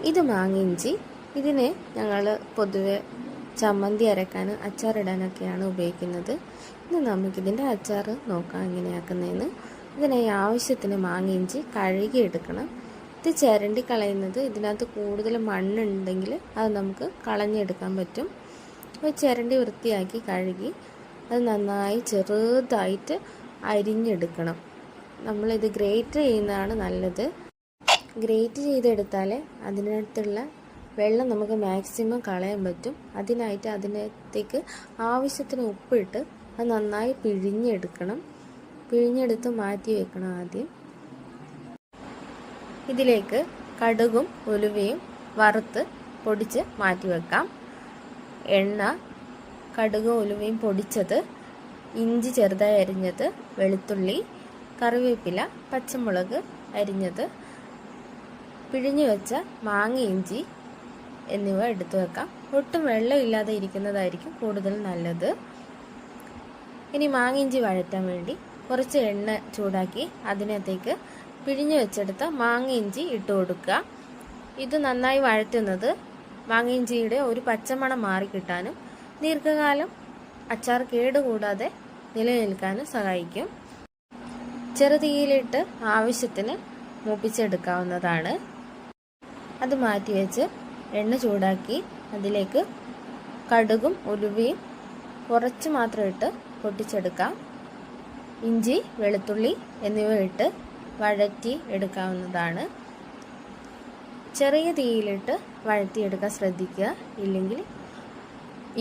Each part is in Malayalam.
ഇത് മാങ്ങിഞ്ചി. ഇതിനെ ഞങ്ങൾ പൊതുവെ ചമ്മന്തി അരക്കാനും അച്ചാറിടാനൊക്കെയാണ് ഉപയോഗിക്കുന്നത്. ഇന്ന് നമുക്കിതിൻ്റെ അച്ചാർ നോക്കാം എങ്ങനെയാക്കുന്നതെന്ന്. ഇതിനായി ആവശ്യത്തിന് മാങ്ങിഞ്ചി കഴുകിയെടുക്കണം. ഇത് ചിരണ്ടി കളയുന്നത് ഇതിനകത്ത് കൂടുതൽ മണ്ണുണ്ടെങ്കിൽ അത് നമുക്ക് കളഞ്ഞെടുക്കാൻ പറ്റും. അപ്പോൾ ചിരണ്ടി വൃത്തിയാക്കി കഴുകി അത് നന്നായി ചെറുതായിട്ട് അരിഞ്ഞെടുക്കണം. നമ്മളിത് ഗ്രേറ്റ് ചെയ്യുന്നതാണ് നല്ലത്. ഗ്രേറ്റ് ചെയ്തെടുത്താൽ അതിനകത്തുള്ള വെള്ളം നമുക്ക് മാക്സിമം കളയാൻ പറ്റും. അതിനായിട്ട് അതിനകത്തേക്ക് ആവശ്യത്തിന് ഉപ്പിട്ട് അത് നന്നായി പിഴിഞ്ഞെടുക്കണം. പിഴിഞ്ഞെടുത്ത് മാറ്റി വെക്കണം. ആദ്യം ഇതിലേക്ക് കടുകും ഉലുവയും വറുത്ത് പൊടിച്ച് മാറ്റി വെക്കാം. എണ്ണ, കടുകും ഉലുവയും പൊടിച്ചത്, ഇഞ്ചി ചെറുതായി അരിഞ്ഞത്, വെളുത്തുള്ളി, കറിവേപ്പില, പച്ചമുളക് അരിഞ്ഞത്, പിഴിഞ്ഞു വെച്ച മാങ്ങ, ഇഞ്ചി എന്നിവ എടുത്തു വെക്കാം. ഒട്ടും വെള്ളമില്ലാതെ ഇരിക്കുന്നതായിരിക്കും കൂടുതൽ നല്ലത്. ഇനി മാങ്ങ ഇഞ്ചി വഴറ്റാൻ വേണ്ടി കുറച്ച് എണ്ണ ചൂടാക്കി അതിനകത്തേക്ക് പിഴിഞ്ഞു വെച്ചെടുത്ത മാങ്ങ ഇഞ്ചി ഇട്ട് കൊടുക്കുക. ഇത് നന്നായി വഴറ്റുന്നത് മാങ്ങ ഇഞ്ചിയുടെ ഒരു പച്ചമണം മാറിക്കിട്ടാനും ദീർഘകാലം അച്ചാർ കേടുകൂടാതെ നിലനിൽക്കാനും സഹായിക്കും. ചെറുതീയിലിട്ട് ആവശ്യത്തിന് മൂപ്പിച്ചെടുക്കാവുന്നതാണ്. അത് മാറ്റി വെച്ച് എണ്ണ ചൂടാക്കി അതിലേക്ക് കടുകും ഉലുവയും കുറച്ച് മാത്രം ഇട്ട് പൊട്ടിച്ചെടുക്കാം. ഇഞ്ചി, വെളുത്തുള്ളി എന്നിവ ഇട്ട് വഴറ്റി എടുക്കാവുന്നതാണ്. ചെറിയ തീയിലിട്ട് വഴറ്റിയെടുക്കാൻ ശ്രദ്ധിക്കുക. ഇല്ലെങ്കിൽ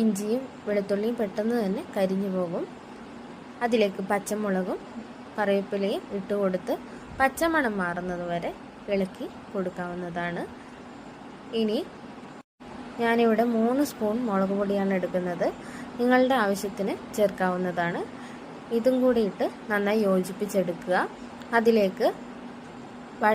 ഇഞ്ചിയും വെളുത്തുള്ളിയും പെട്ടെന്ന് തന്നെ കരിഞ്ഞു പോകും. അതിലേക്ക് പച്ചമുളകും കറിവേപ്പിലയും ഇട്ട് കൊടുത്ത് പച്ചമണം മാറുന്നത് വരെ ഇളക്കി കൊടുക്കാവുന്നതാണ്. ഇനി ഞാനിവിടെ 3 സ്പൂൺ മുളക് പൊടിയാണ് എടുക്കുന്നത്. നിങ്ങളുടെ ആവശ്യത്തിന് ചേർക്കാവുന്നതാണ്. ഇതും കൂടി ഇട്ട് നന്നായി യോജിപ്പിച്ചെടുക്കുക. അതിലേക്ക്